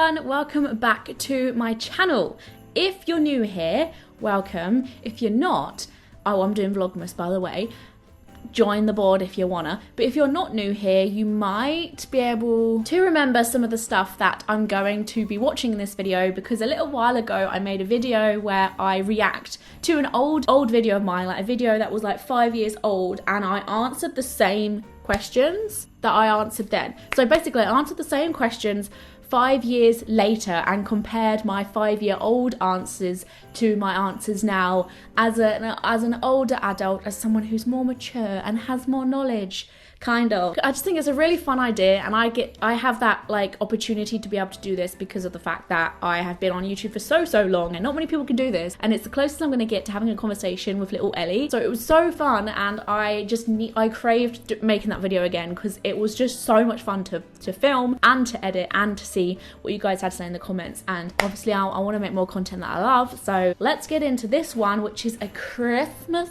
everyone, welcome back to my channel. If you're new here, welcome. If you're not, oh, I'm doing Vlogmas by the way, join the board if you wanna. But if you're not new here, you might be able to remember some of the stuff that I'm going to be watching in this video, because a little while ago I made a video where I react to an old video of mine, like a video that was like 5 years old, and I answered the same questions that I answered then. So basically I answered the same questions 5 years later and compared my 5-year-old answers to my answers now as an older adult, as someone who's more mature and has more knowledge, kind of. I just think it's a really fun idea, and I have that like opportunity to be able to do this because of the fact that I have been on YouTube for so long, and not many people can do this, and it's the closest I'm going to get to having a conversation with little Ellie. So it was so fun, and I craved making that video again because it was just so much fun to film and to edit and to see what you guys had to say in the comments. And obviously I want to make more content that I love, so let's get into this one, which is a Christmas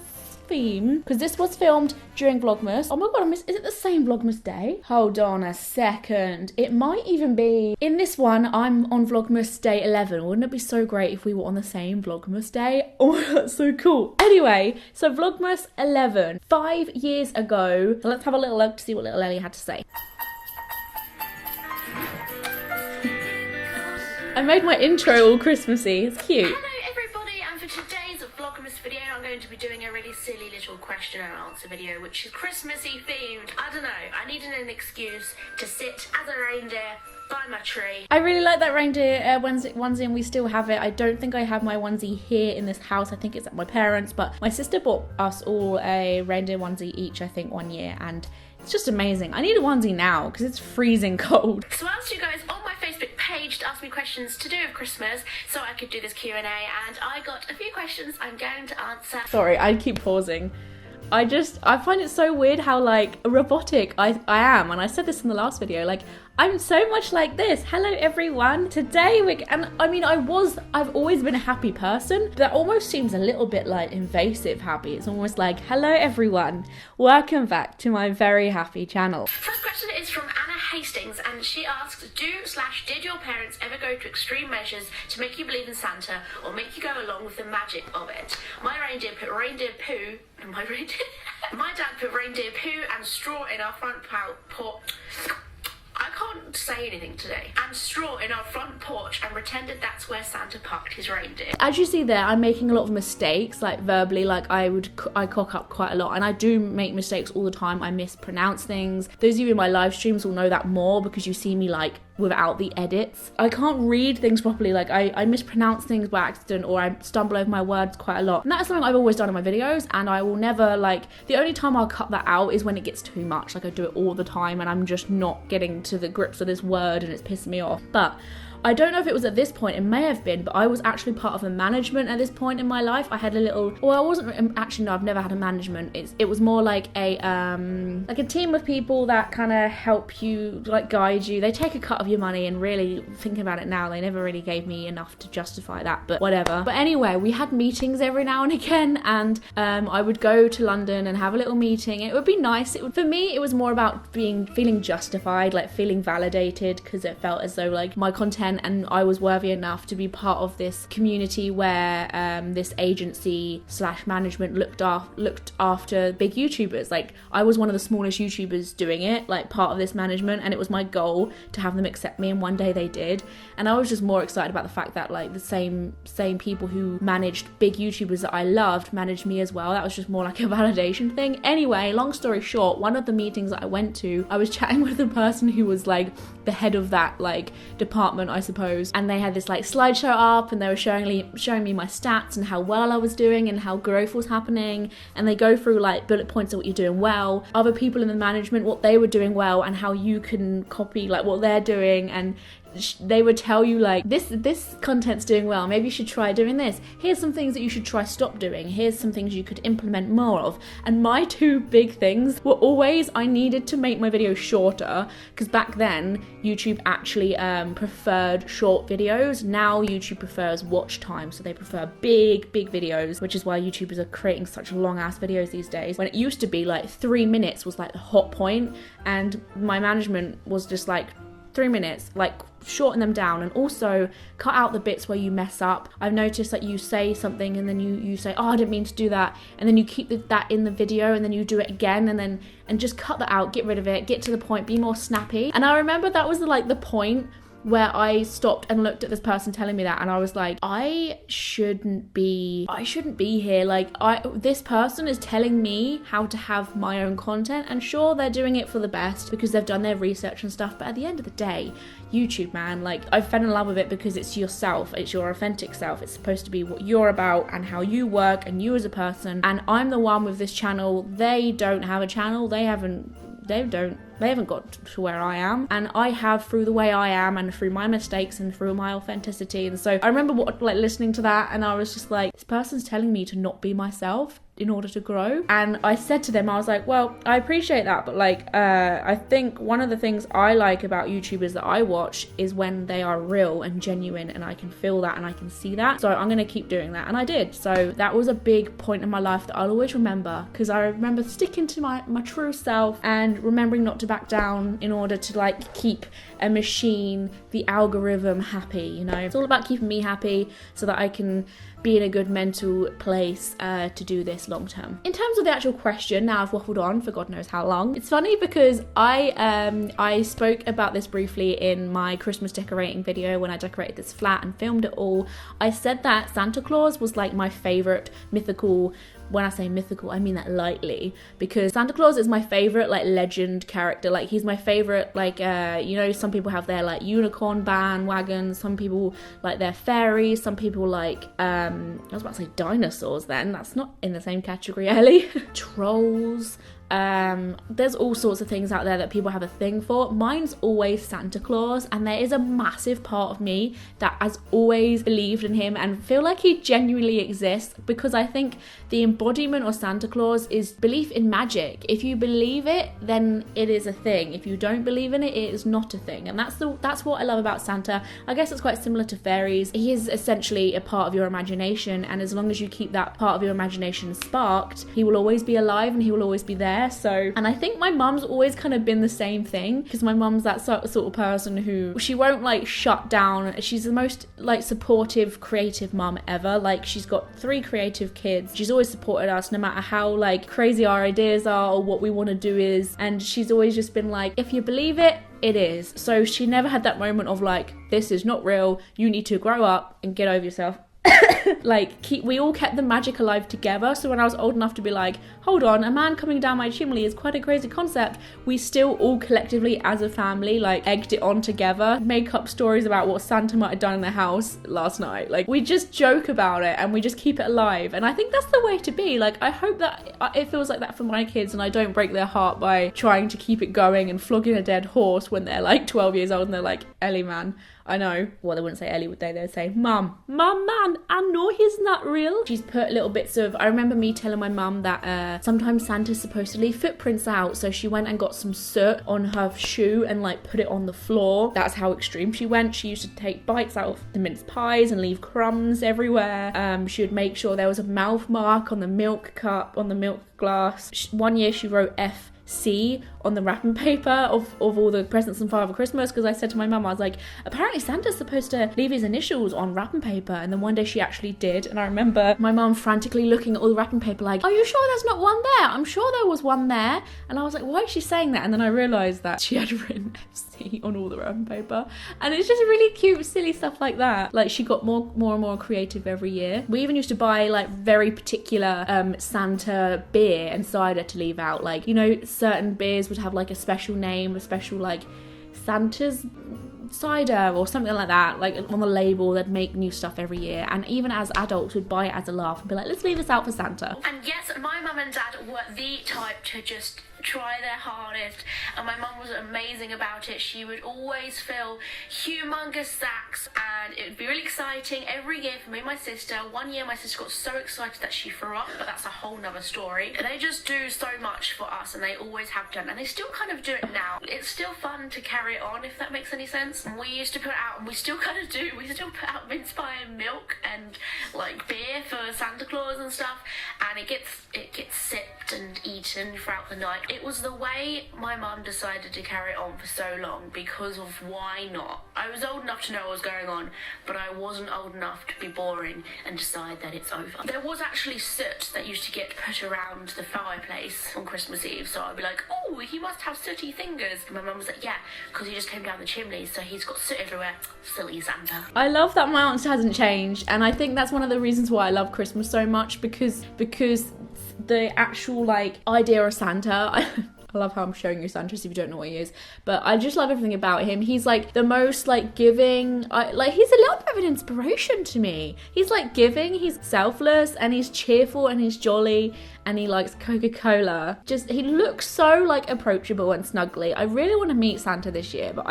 theme, because this was filmed during Vlogmas. Oh my god, is it the same Vlogmas day? Hold on a second, it might even be. In this one, I'm on Vlogmas day 11. Wouldn't it be so great if we were on the same Vlogmas day? Oh, that's so cool. Anyway, so Vlogmas 11, 5 years ago. So let's have a little look to see what little Ellie had to say. I made my intro all Christmassy. It's cute. Hello everybody, and for today's Vlogmas video I'm going to be doing a really silly little question and answer video, which is Christmassy themed. I don't know, I needed an excuse to sit as a reindeer by my tree. I really like that reindeer onesie, and we still have it. I don't think I have my onesie here in this house. I think it's at my parents', but my sister bought us all a reindeer onesie each, I think, one year, and it's just amazing. I need a onesie now because it's freezing cold. So I asked you guys on my Facebook page to ask me questions to do with Christmas so I could do this Q&A, and I got a few questions I'm going to answer. Sorry, I keep pausing. I find it so weird how like robotic I am, and I said this in the last video, like I'm so much like this. Hello everyone. Today I've always been a happy person, but that almost seems a little bit like invasive happy. It's almost like, hello everyone, welcome back to my very happy channel. First question is from Anna Hastings, and she asks, did your parents ever go to extreme measures to make you believe in Santa or make you go along with the magic of it? My reindeer put reindeer poo in my reindeer. My dad put reindeer poo and straw in our front porch. I can't say anything today. And straw in our front porch and pretended that's where Santa parked his reindeer. As you see there, I'm making a lot of mistakes, like verbally, like I cock up quite a lot, and I do make mistakes all the time. I mispronounce things. Those of you in my live streams will know that more because you see me like without the edits. I can't read things properly, like I mispronounce things by accident, or I stumble over my words quite a lot. And that's something I've always done in my videos, and I will never, like, the only time I'll cut that out is when it gets too much. Like I do it all the time and I'm just not getting to the grips of this word and it's pissing me off. But I don't know if it was at this point, it may have been, but I was actually part of the management at this point in my life. I had a little, well, I wasn't, actually no, I've never had a management. It was more like a team of people that kind of help you, like guide you. They take a cut of your money, and really thinking about it now, they never really gave me enough to justify that, but whatever. But anyway, we had meetings every now and again, and I would go to London and have a little meeting. It would be nice. For me, it was more about feeling justified, like feeling validated, because it felt as though like my content and I was worthy enough to be part of this community where this agency / management looked after big YouTubers. Like I was one of the smallest YouTubers doing it, like part of this management, and it was my goal to have them accept me, and one day they did. And I was just more excited about the fact that like the same people who managed big YouTubers that I loved managed me as well. That was just more like a validation thing. Anyway, long story short, one of the meetings that I went to, I was chatting with the person who was like the head of that like department, I suppose, and they had this like slideshow up, and they were showing me my stats and how well I was doing and how growth was happening, and they go through like bullet points of what you're doing well, other people in the management what they were doing well, and how you can copy like what they're doing, and they would tell you like this content's doing well, maybe you should try doing this, here's some things that you should try stop doing, here's some things you could implement more of. And my two big things were always, I needed to make my videos shorter, because back then YouTube actually preferred short videos. Now YouTube prefers watch time, so they prefer big videos, which is why YouTubers are creating such long ass videos these days, when it used to be like 3 minutes was like the hot point, and my management was just like, 3 minutes, like shorten them down, and also cut out the bits where you mess up. I've noticed that you say something and then you say, oh, I didn't mean to do that, and then you keep that in the video and then you do it again, and just cut that out, get rid of it, get to the point, be more snappy. And I remember that was like the point where I stopped and looked at this person telling me that, and I was like, I shouldn't be here. Like, this person is telling me how to have my own content, and sure, they're doing it for the best because they've done their research and stuff, but at the end of the day, YouTube, man, like, I fell in love with it because it's yourself, it's your authentic self, it's supposed to be what you're about and how you work and you as a person. And I'm the one with this channel. They don't have a channel, they haven't got to where I am, and I have through the way I am and through my mistakes and through my authenticity. And so I remember listening to that, and I was just like, this person's telling me to not be myself in order to grow. And I said to them, I was like, well, I appreciate that, but like, I think one of the things I like about YouTubers that I watch is when they are real and genuine, and I can feel that and I can see that. So I'm gonna keep doing that, and I did. So that was a big point in my life that I'll always remember, because I remember sticking to my true self and remembering not to back down in order to like keep a machine, the algorithm, happy, you know. It's all about keeping me happy so that I can be in a good mental place to do this long term. In terms of the actual question, now I've waffled on for God knows how long. It's funny because I spoke about this briefly in my Christmas decorating video when I decorated this flat and filmed it all. I said that Santa Claus was like my favorite mythical. When I say mythical, I mean that lightly, because Santa Claus is my favorite like legend character. Like, he's my favorite, like, you know, some people have their like unicorn bandwagon, some people like their fairies, some people like, I was about to say dinosaurs then, that's not in the same category, Ellie. Trolls. There's all sorts of things out there that people have a thing for. Mine's always Santa Claus, and there is a massive part of me that has always believed in him and feel like he genuinely exists, because I think the embodiment of Santa Claus is belief in magic. If you believe it, then it is a thing. If you don't believe in it, it is not a thing. And that's what I love about Santa. I guess it's quite similar to fairies. He is essentially a part of your imagination, and as long as you keep that part of your imagination sparked, he will always be alive and he will always be there. So, and I think my mum's always kind of been the same thing, because my mum's that sort of person who, she won't like shut down. She's the most like supportive, creative mum ever. Like, she's got 3 creative kids. She's always supported us no matter how like crazy our ideas are or what we want to do is, and she's always just been like, if you believe it, it is. So she never had that moment of like, this is not real, you need to grow up and get over yourself. Like, we all kept the magic alive together. So when I was old enough to be like, hold on, a man coming down my chimney is quite a crazy concept, we still all collectively as a family like egged it on together, make up stories about what Santa might have done in the house last night. Like, we just joke about it and we just keep it alive, and I think that's the way to be. Like, I hope that it feels like that for my kids, and I don't break their heart by trying to keep it going and flogging a dead horse when they're like 12 years old and they're like, Ellie, man, I know. Well, they wouldn't say Ellie, would they? They'd say, Mum, man, I know he's not real. She's put little bits of, I remember me telling my mum that sometimes Santa's supposed to leave footprints out. So she went and got some soot on her shoe and like put it on the floor. That's how extreme she went. She used to take bites out of the mince pies and leave crumbs everywhere. She would make sure there was a mouth mark on the milk cup, on the milk glass. One year she wrote FC on the wrapping paper of all the presents and Father Christmas, because I said to my mum, I was like, apparently Santa's supposed to leave his initials on wrapping paper, and then one day she actually did, and I remember my mum frantically looking at all the wrapping paper like, are you sure there's not one there? I'm sure there was one there. And I was like, why is she saying that? And then I realised that she had written FC on all the wrapping paper, and it's just really cute, silly stuff like that. Like, she got more and more creative every year. We even used to buy like very particular Santa beer and cider to leave out. Like, you know, certain beers would have like a special name, a special like Santa's cider or something like that, like on the label. They'd make new stuff every year, and even as adults would buy it as a laugh and be like, let's leave this out for Santa. And yes, my mum and dad were the type to just try their hardest, and my mum was amazing about it. She would always fill humongous sacks, and it would be really exciting every year for me and my sister. One year my sister got so excited that she threw up, but that's a whole nother story. They just do so much for us, and they always have done, and they still kind of do it now. It's still fun to carry it on, if that makes any sense. We used to put out, and we still kind of do, we still put out mince pie and milk and like beer for Santa Claus and stuff, and it gets sipped and eaten throughout the night. It was the way my mum decided to carry it on for so long because of why not. I was old enough to know what was going on, but I wasn't old enough to be boring and decide that it's over. There was actually soot that used to get put around the fireplace on Christmas Eve, so I'd be like, oh, he must have sooty fingers. And my mum was like, yeah, because he just came down the chimney, so he's got soot everywhere. Silly Santa. I love that my answer hasn't changed, and I think that's one of the reasons why I love Christmas so much, because the actual like idea of Santa, I love how I'm showing you Santa if you don't know what he is, but I just love everything about him. He's like the most like giving, he's a little bit of an inspiration to me. He's like giving, he's selfless, and he's cheerful, and he's jolly, and he likes Coca-Cola. Just, he looks so like approachable and snuggly. I really want to meet Santa this year, but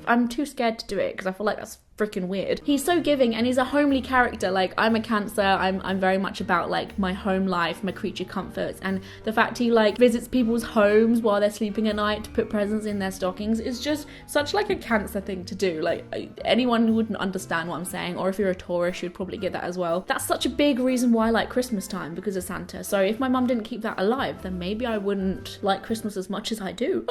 I'm too scared to do it because I feel like that's freaking weird. He's so giving, and he's a homely character. Like, I'm a Cancer, I'm very much about like my home life, my creature comforts, and the fact he like visits people's homes while they're sleeping at night to put presents in their stockings is just such like a Cancer thing to do. Like, anyone who wouldn't understand what I'm saying, or if you're a Taurus, you'd probably get that as well. That's such a big reason why I like Christmas time, because of Santa. So if my mum didn't keep that alive, then maybe I wouldn't like Christmas as much as I do.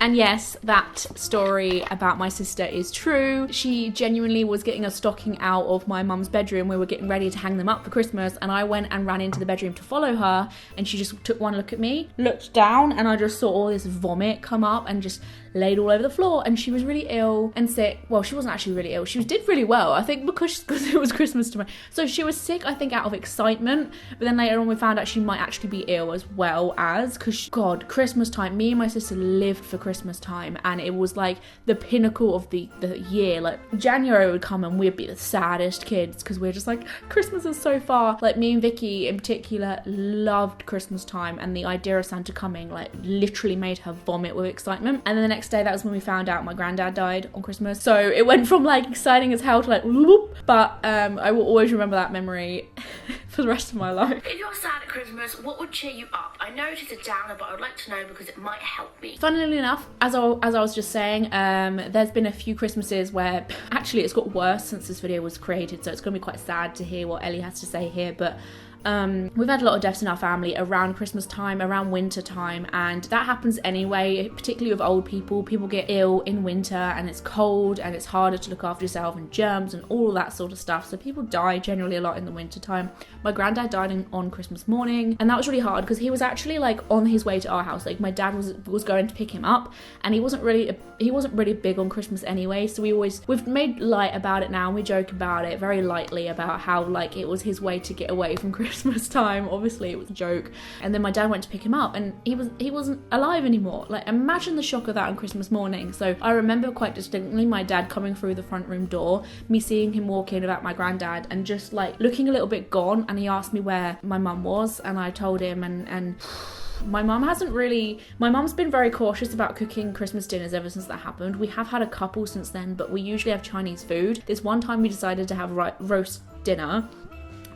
And yes, that story about my sister is true. She genuinely was getting a stocking out of my mum's bedroom. We were getting ready to hang them up for Christmas, and I went and ran into the bedroom to follow her, and she just took one look at me, looked down, and I just saw all this vomit come up and just laid all over the floor. And she was really ill and sick. Well, she wasn't actually really ill. She did really well, I think, because it was Christmas time. So she was sick, I think, out of excitement, but then later on we found out she might actually be ill as well, as because God, Christmas time, me and my sister lived for Christmas time, and it was like the pinnacle of the year. Like, January would come and we'd be the saddest kids because we're just like, Christmas is so far. Like, me and Vicky in particular loved Christmas time, and the idea of Santa coming like literally made her vomit with excitement. And then the next day, that was when we found out my granddad died on Christmas, so it went from like exciting as hell to like whoop. But I will always remember that memory for the rest of my life. If you're sad at Christmas, what would cheer you up? I know it is a downer, but I would like to know because it might help me. Funnily enough, as I was just saying, there's been a few Christmases where actually it's got worse since this video was created, so it's going to be quite sad to hear what Ellie has to say here, but we've had a lot of deaths in our family around Christmas time, around winter time, and that happens anyway, particularly with old people. People get ill in winter, and it's cold, and it's harder to look after yourself, and germs and all that sort of stuff, so people die generally a lot in the winter time. My granddad died on Christmas morning, and that was really hard because he was actually like on his way to our house. Like, my dad was going to pick him up, and he wasn't really big on Christmas anyway, so we've made light about it now, and we joke about it very lightly about how like it was his way to get away from Christmas time. Obviously it was a joke. And then my dad went to pick him up, and he wasn't alive anymore. Like, imagine the shock of that on Christmas morning. So I remember quite distinctly my dad coming through the front room door, me seeing him walk in about my granddad, and just like looking a little bit gone, and he asked me where my mum was, and I told him, and my mum's been very cautious about cooking Christmas dinners ever since that happened. We have had a couple since then, but we usually have Chinese food. This one time we decided to have roast dinner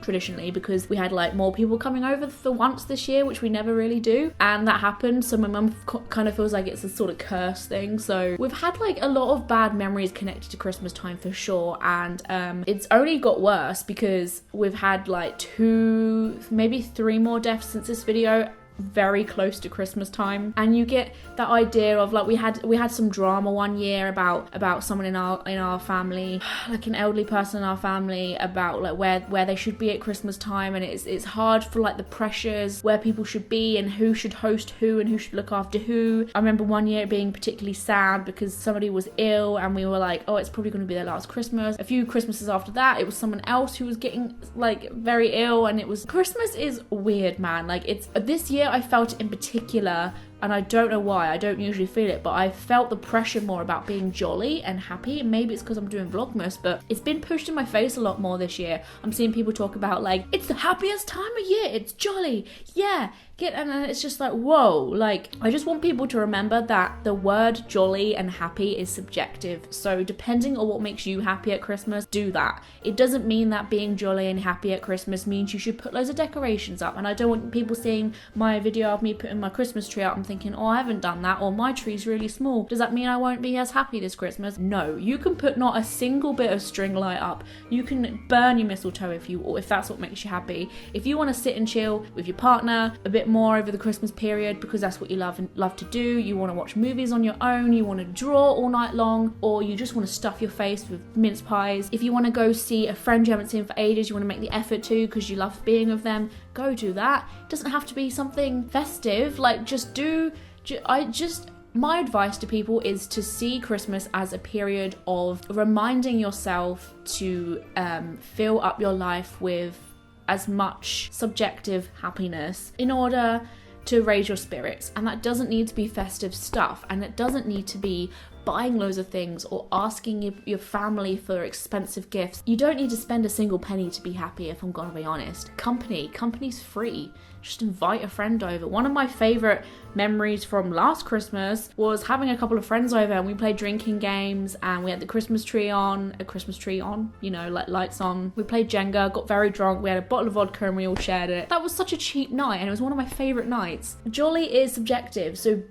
traditionally because we had like more people coming over for once this year, which we never really do, and that happened. So my mum kind of feels like it's a sort of curse thing. So we've had like a lot of bad memories connected to Christmas time for sure, and it's only got worse because we've had like 2, maybe 3 more deaths since this video, very close to Christmas time. And you get that idea of like, we had some drama one year about someone in our family, like an elderly person in our family, about like where they should be at Christmas time, and it's hard for like the pressures where people should be and who should host who and who should look after who. I remember one year being particularly sad because somebody was ill, and we were like, oh, it's probably going to be their last Christmas. A few Christmases after that, it was someone else who was getting like very ill, and Christmas is weird, man. Like, it's this year I felt it in particular, and I don't know why, I don't usually feel it, but I felt the pressure more about being jolly and happy. Maybe it's because I'm doing Vlogmas, but it's been pushed in my face a lot more this year. I'm seeing people talk about like, it's the happiest time of year, it's jolly, yeah, and it's just like, whoa. Like, I just want people to remember that the word jolly and happy is subjective, so depending on what makes you happy at Christmas, do that. It doesn't mean that being jolly and happy at Christmas means you should put loads of decorations up, and I don't want people seeing my video of me putting my Christmas tree up and thinking, oh, I haven't done that, or my tree's really small, does that mean I won't be as happy this Christmas? No, you can put not a single bit of string light up, you can burn your mistletoe if that's what makes you happy. If you want to sit and chill with your partner, a bit more over the Christmas period because that's what you love to do. You want to watch movies on your own, you want to draw all night long, or you just want to stuff your face with mince pies. If you want to go see a friend you haven't seen for ages, you want to make the effort to because you love being with them, go do that. It doesn't have to be something festive. Like, my advice to people is to see Christmas as a period of reminding yourself to fill up your life with as much subjective happiness in order to raise your spirits. And that doesn't need to be festive stuff, and it doesn't need to be buying loads of things or asking your family for expensive gifts. You don't need to spend a single penny to be happy, if I'm gonna be honest. Company's free. Just invite a friend over. One of my favourite memories from last Christmas was having a couple of friends over, and we played drinking games, and we had the Christmas tree on, you know, like lights on. We played Jenga, got very drunk, we had a bottle of vodka and we all shared it. That was such a cheap night, and it was one of my favourite nights. Jolly is subjective, so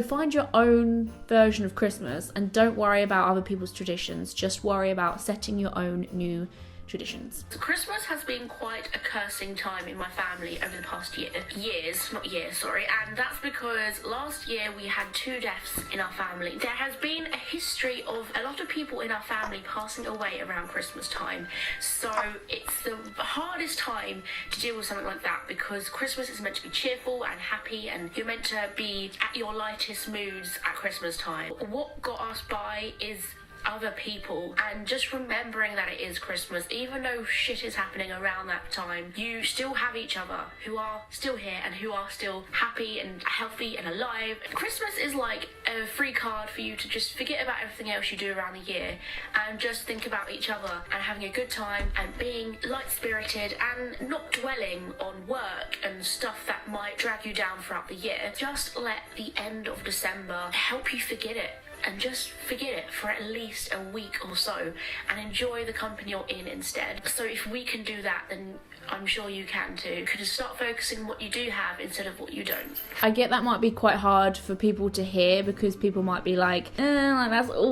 find your own version of Christmas and don't worry about other people's traditions. Just worry about setting your own new traditions. Christmas has been quite a cursing time in my family over the past years, and that's because last year we had 2 deaths in our family. There has been a history of a lot of people in our family passing away around Christmas time, so it's the hardest time to deal with something like that because Christmas is meant to be cheerful and happy, and you're meant to be at your lightest moods at Christmas time. What got us by is other people, and just remembering that it is Christmas, even though shit is happening around that time, you still have each other who are still here and who are still happy and healthy and alive. Christmas is like a free card for you to just forget about everything else you do around the year and just think about each other and having a good time and being light-spirited and not dwelling on work and stuff that might drag you down throughout the year. Just let the end of December help you forget it. And just forget it for at least a week or so and enjoy the company you're in instead. So if we can do that, then I'm sure you can too. You can start focusing on what you do have instead of what you don't. I get that might be quite hard for people to hear because people might be like that's all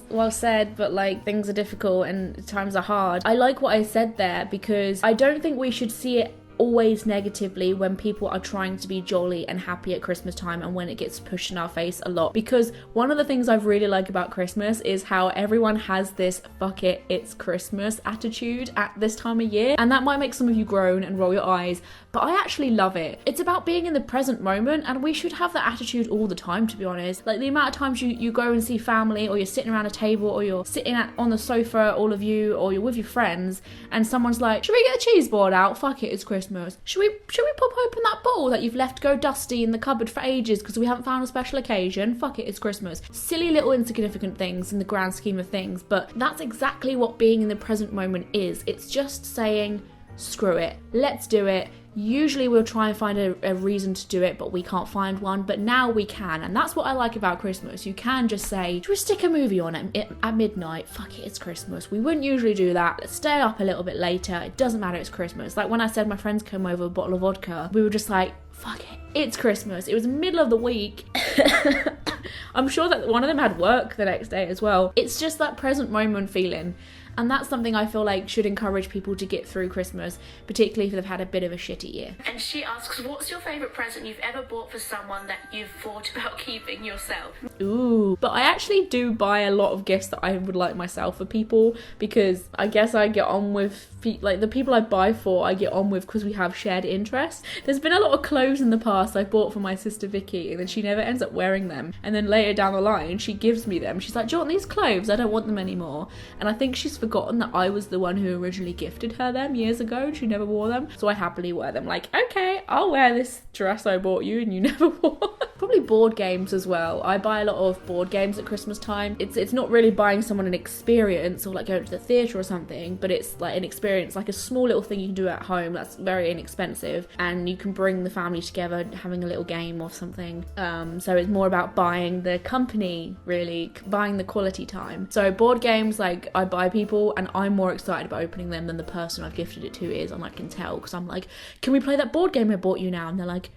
well said, but like things are difficult and times are hard. I like what I said there because I don't think we should see it always negatively when people are trying to be jolly and happy at Christmas time and when it gets pushed in our face a lot, because one of the things I really like about Christmas is how everyone has this fuck it, it's Christmas attitude at this time of year, and that might make some of you groan and roll your eyes, but I actually love it. It's about being in the present moment, and we should have that attitude all the time, to be honest. Like the amount of times you go and see family, or you're sitting around a table, or you're sitting on the sofa, all of you, or you're with your friends, and someone's like, should we get the cheese board out? Fuck it, it's Christmas. Should we pop open that bottle that you've left go dusty in the cupboard for ages because we haven't found a special occasion? Fuck it, it's Christmas. Silly little insignificant things in the grand scheme of things, but that's exactly what being in the present moment is. It's just saying, screw it, let's do it. Usually we'll try and find a reason to do it, but we can't find one. But now we can, and that's what I like about Christmas. You can just say, should we stick a movie on at midnight? Fuck it, it's Christmas. We wouldn't usually do that. Let's stay up a little bit later. It doesn't matter, it's Christmas. Like when I said my friends came over with a bottle of vodka, we were just like, fuck it, it's Christmas. It was the middle of the week. I'm sure that one of them had work the next day as well. It's just that present moment feeling. And that's something I feel like should encourage people to get through Christmas, particularly if they've had a bit of a shitty year. And she asks, what's your favourite present you've ever bought for someone that you've thought about keeping yourself? Ooh, but I actually do buy a lot of gifts that I would like myself for people, because I guess I get on with, like, the people I buy for, I get on with because we have shared interests. There's been a lot of clothes in the past I bought for my sister Vicky, and then she never ends up wearing them. And then later down the line, she gives me them. She's like, do you want these clothes? I don't want them anymore. And I think she's forgotten that I was the one who originally gifted her them years ago and she never wore them, so I happily wear them. Like, okay, I'll wear this dress I bought you and you never wore. Probably board games as well. I buy a lot of board games at Christmas time. It's not really buying someone an experience or like going to the theatre or something, but it's like an experience, like a small little thing you can do at home that's very inexpensive, and you can bring the family together having a little game or something. So it's more about buying the company, really, buying the quality time. So board games, like, I buy people and I'm more excited about opening them than the person I've gifted it to is, and I can tell because I'm like, can we play that board game I bought you now? And they're like,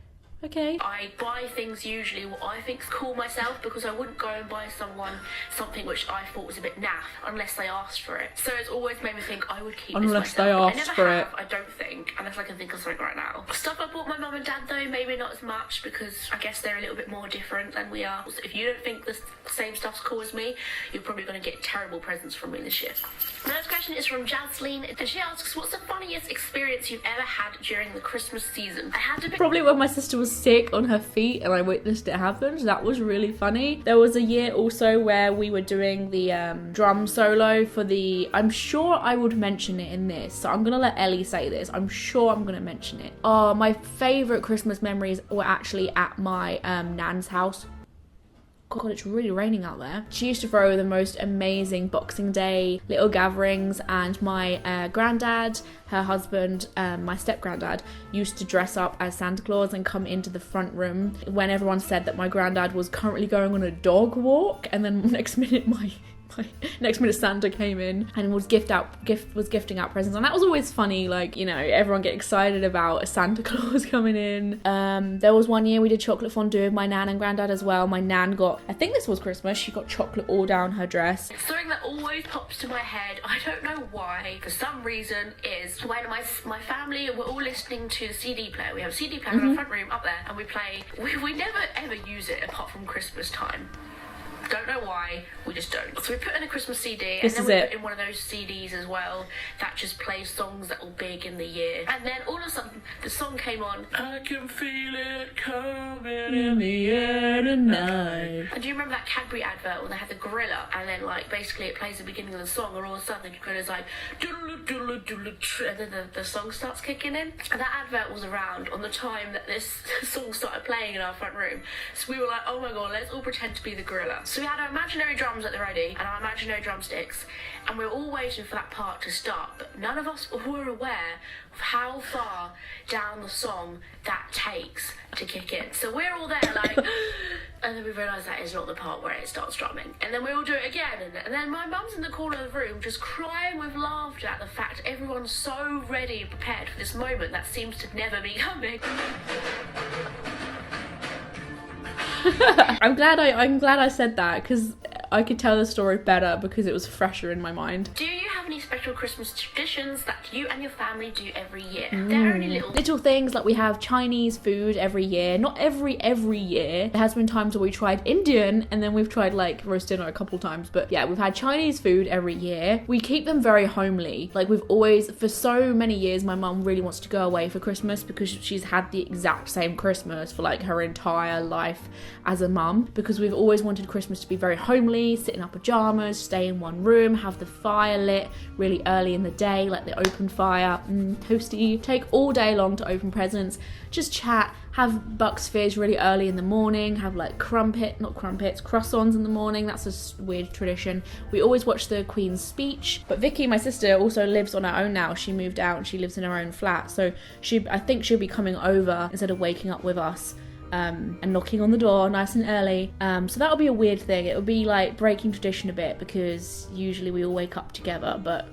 Okay. I buy things usually what I think's cool myself, because I wouldn't go and buy someone something which I thought was a bit naff unless they asked for it. So it's always made me think I would keep Unless this myself. they asked I never for have, it. I don't think, unless I can think of something right now. Stuff I bought my mum and dad though, maybe not as much, because I guess they're a little bit more different than we are. So if you don't think the same stuff's cool as me, you're probably going to get terrible presents from me this year. The next question is from Jasleen, and she asks, what's the funniest experience you've ever had during the Christmas season? I had to be Probably when my sister was sick on her feet and I witnessed it happen. That was really funny. There was a year also where we were doing the drum solo for the... I'm sure I would mention it in this, so I'm gonna let Ellie say this. I'm sure I'm gonna mention it. Oh, my favourite Christmas memories were actually at my nan's house. God, it's really raining out there. She used to throw the most amazing Boxing Day little gatherings, and my granddad, her husband, my step-granddad, used to dress up as Santa Claus and come into the front room when everyone said that my granddad was currently going on a dog walk, and then next minute next minute Santa came in and was gifting out presents, and that was always funny. Like, you know, everyone get excited about a Santa Claus coming in. There was one year we did chocolate fondue with my nan and granddad as well. My nan got, I think this was Christmas, she got chocolate all down her dress. Something that always pops to my head, I don't know why, for some reason, is when my family were all listening to the CD player. We have a CD player in our front room up there, and we never ever use it apart from Christmas time. Don't know why, we just don't. So we put in a Christmas CD, and then we put in one of those CDs as well that just plays songs that were big in the year. And then all of a sudden, the song came on. I can feel it coming in the air tonight. And do you remember that Cadbury advert when they had the gorilla, and then like basically it plays the beginning of the song, and all of a sudden the gorilla's like doodle doodle doodle, and then the song starts kicking in. And that advert was around on the time that this song started playing in our front room. So we were like, oh my god, let's all pretend to be the gorilla. So we had our imaginary drums at the ready and our imaginary drumsticks, and we were all waiting for that part to start, but none of us were aware of how far down the song that takes to kick in. So we're all there like, and then we realised that is not the part where it starts drumming. And then we all do it again, and then my mum's in the corner of the room just crying with laughter at the fact everyone's so ready and prepared for this moment that seems to never be coming. I'm glad I said that, because I could tell the story better because it was fresher in my mind. Do you have any special Christmas traditions that you and your family do every year? They're only little things, like we have Chinese food every year. Not every year. There has been times where we tried Indian, and then we've tried like roast dinner a couple times, but yeah, we've had Chinese food every year. We keep them very homely. Like, we've always, for so many years, my mum really wants to go away for Christmas because she's had the exact same Christmas for like her entire life as a mum, because we've always wanted Christmas to be very homely, sit in our pajamas, stay in one room, have the fire lit really early in the day, like the open fire, toasty, take all day long to open presents, just chat, have Bucks Fizz really early in the morning, have like croissants in the morning. That's a weird tradition. We always watch the Queen's speech, but Vicky, my sister, also lives on her own now. She moved out and she lives in her own flat, so I think she'll be coming over instead of waking up with us. And knocking on the door nice and early. So that'll be a weird thing. It'll be like breaking tradition a bit, because usually we all wake up together, but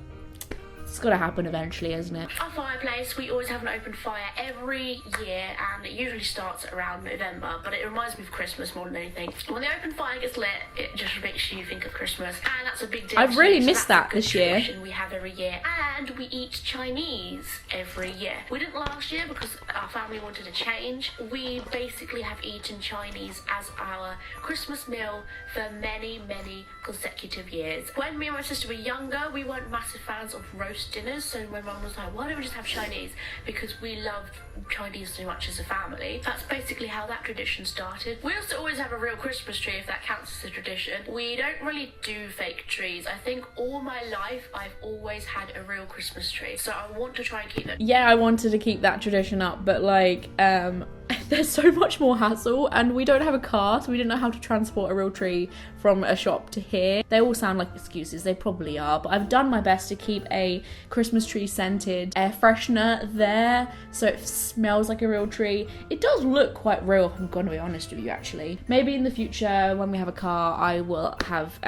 it's got to happen eventually, isn't it? Our fireplace, we always have an open fire every year, and it usually starts around November, but it reminds me of Christmas more than anything. When the open fire gets lit, it just makes you think of Christmas, and that's a big deal. I've really missed that this year. We have every year, and we eat Chinese every year. We didn't last year because our family wanted a change. We basically have eaten Chinese as our Christmas meal for many, many consecutive years. When me and my sister were younger, we weren't massive fans of roast dinners, so my mum was like, why don't we just have Chinese, because we loved Chinese so much as a family. That's basically how that tradition started. We also always have a real Christmas tree, if that counts as a tradition. We don't really do fake trees. I think all my life I've always had a real Christmas tree, so I want to try and keep it. Yeah, I wanted to keep that tradition up, but like there's so much more hassle, and we don't have a car, so we didn't know how to transport a real tree from a shop to here. They all sound like excuses, they probably are, but I've done my best to keep a Christmas tree scented air freshener there, so it smells like a real tree. It does look quite real, I'm gonna be honest with you actually. Maybe in the future, when we have a car, I will have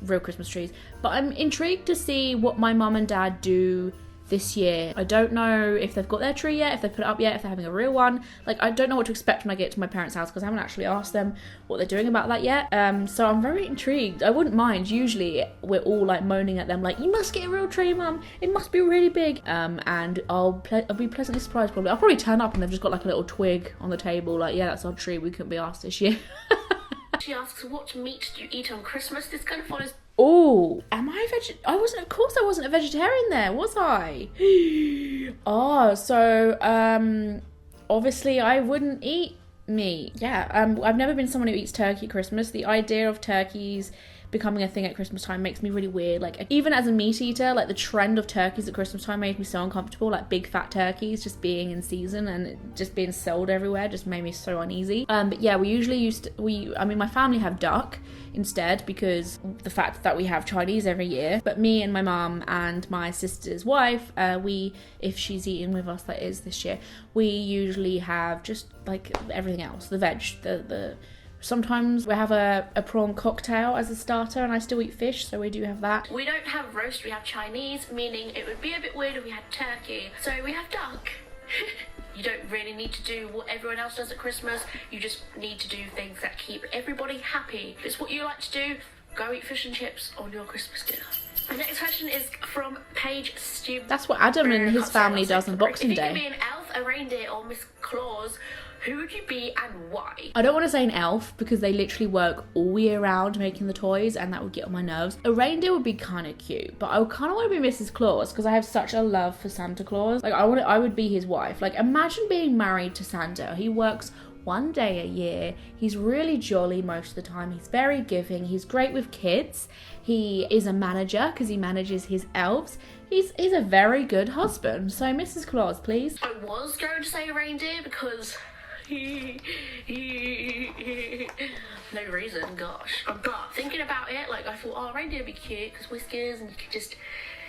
real Christmas trees, but I'm intrigued to see what my mum and dad do this year. I don't know if they've got their tree yet, if they've put it up yet, if they're having a real one. Like, I don't know what to expect when I get to my parents' house because I haven't actually asked them what they're doing about that yet. So I'm very intrigued. I wouldn't mind. Usually we're all like moaning at them like, you must get a real tree, mum. It must be really big. And I'll be pleasantly surprised probably. I'll probably turn up and they've just got like a little twig on the table. Like, yeah, that's our tree. We couldn't be asked this year. She asks, what meat do you eat on Christmas? This kind of follows. Oh, am I of course I wasn't a vegetarian there, was I? Oh, so, obviously I wouldn't eat meat. Yeah, I've never been someone who eats turkey at Christmas. The idea of turkeys becoming a thing at Christmas time makes me really weird. Like, even as a meat eater, like the trend of turkeys at Christmas time made me so uncomfortable. Like big fat turkeys just being in season and just being sold everywhere just made me so uneasy. But yeah, we usually my family have duck instead because the fact that we have Chinese every year. But me and my mum and my sister's wife, if she's eating with us, that is this year, we usually have just like everything else, the veg, sometimes we have a prawn cocktail as a starter, and I still eat fish, so we do have that. We don't have roast, we have Chinese, meaning it would be a bit weird if we had turkey. So we have duck. You don't really need to do what everyone else does at Christmas. You just need to do things that keep everybody happy. If it's what you like to do, go eat fish and chips on your Christmas dinner. The next question is from Paige Stu. That's what Adam and his family does on Boxing Day. If you could be an elf, a reindeer, or Miss Claus, who would you be and why? I don't want to say an elf because they literally work all year round making the toys and that would get on my nerves. A reindeer would be kind of cute, but I kind of want to be Mrs. Claus because I have such a love for Santa Claus. Like, I would be his wife. Like, imagine being married to Santa. He works one day a year. He's really jolly most of the time. He's very giving. He's great with kids. He is a manager because he manages his elves. He's a very good husband. So Mrs. Claus, please. I was going to say a reindeer because no reason, gosh. But thinking about it, like, I thought, oh, reindeer would be cute because whiskers and you could just...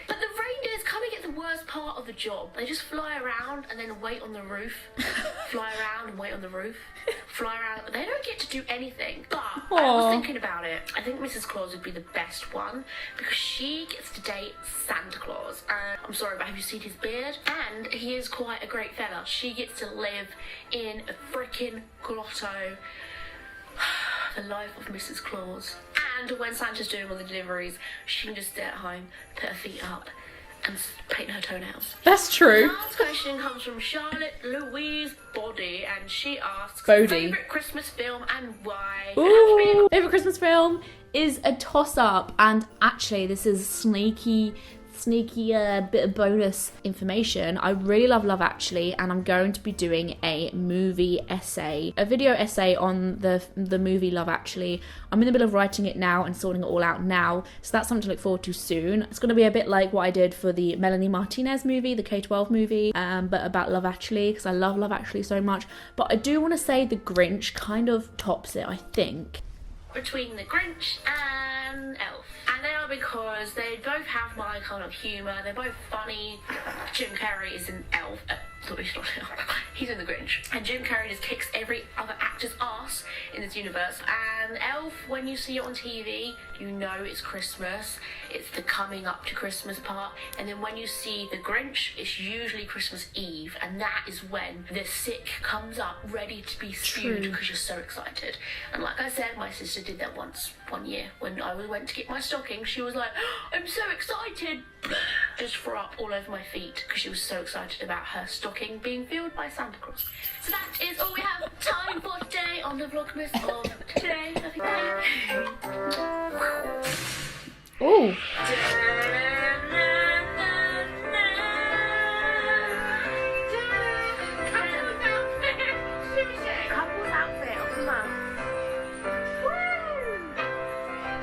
But the reindeers kind of get the worst part of the job. They just fly around and then wait on the roof. Fly around and wait on the roof. Fly around. They don't get to do anything. But I was thinking about it. I think Mrs. Claus would be the best one because she gets to date Santa Claus. And I'm sorry, but have you seen his beard? And he is quite a great fella. She gets to live in a freaking grotto. The life of Mrs. Claus. And when Santa's doing all the deliveries, she can just stay at home, put her feet up, and paint her toenails. That's true. The last question comes from Charlotte Louise Body, and she asks, favourite Christmas film and why? Ooh, favourite Christmas film is a toss-up, and actually this is sneaky bit of bonus information. I really love Love Actually, and I'm going to be doing a movie essay, a video essay on the movie Love Actually. I'm in the middle of writing it now and sorting it all out now, so that's something to look forward to soon. It's going to be a bit like what I did for the Melanie Martinez movie, the K-12 movie, but about Love Actually, because I love Love Actually so much. But I do want to say The Grinch kind of tops it, I think. Between The Grinch and Elf. And they are because they both have my kind of humour. They're both funny. Jim Carrey is an elf. Sorry, he's not an elf. He's in The Grinch. And Jim Carrey just kicks every other actor's ass in this universe. And Elf, when you see it on TV, you know it's Christmas. It's the coming up to Christmas part. And then when you see The Grinch, it's usually Christmas Eve. And that is when the sick comes up ready to be spewed because you're so excited. And like I said, my sister did that one year. When I went to get my stocking, she was like, oh, I'm so excited. Just threw up all over my feet because she was so excited about her stocking being filled by Santa Claus. So that is all we have time for today on the Vlogmas of today. Ooh. Couple's outfit of the month.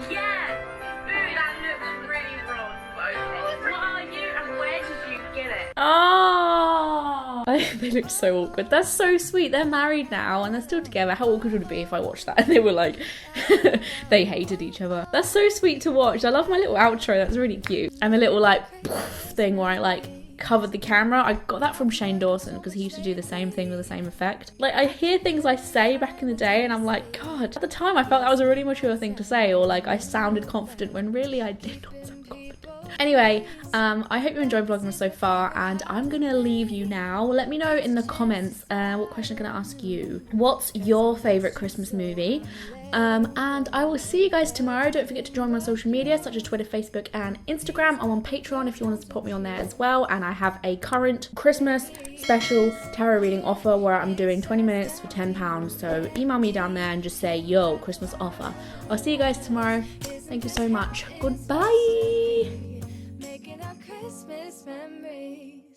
Yeah! Ooh, that looks really wrong. What are you and where did you get it? Oh, they look so awkward. That's so sweet. They're married now and they're still together. How awkward would it be if I watched that and they were like, they hated each other? That's so sweet to watch. I love my little outro. That's really cute. And the little like thing where I like covered the camera. I got that from Shane Dawson because he used to do the same thing with the same effect. Like, I hear things I say back in the day and I'm like, God, at the time I felt that was a really mature thing to say, or like I sounded confident when really I did not sound confident. Anyway, I hope you enjoyed Vlogmas so far, and I'm gonna leave you now. Let me know in the comments what question I'm gonna ask you. What's your favourite Christmas movie? And I will see you guys tomorrow. Don't forget to join my social media such as Twitter, Facebook and Instagram. I'm on Patreon if you want to support me on there as well, and I have a current Christmas special tarot reading offer where I'm doing 20 minutes for £10, so email me down there and just say, yo, Christmas offer. I'll see you guys tomorrow. Thank you so much. Goodbye. Making our Christmas memories.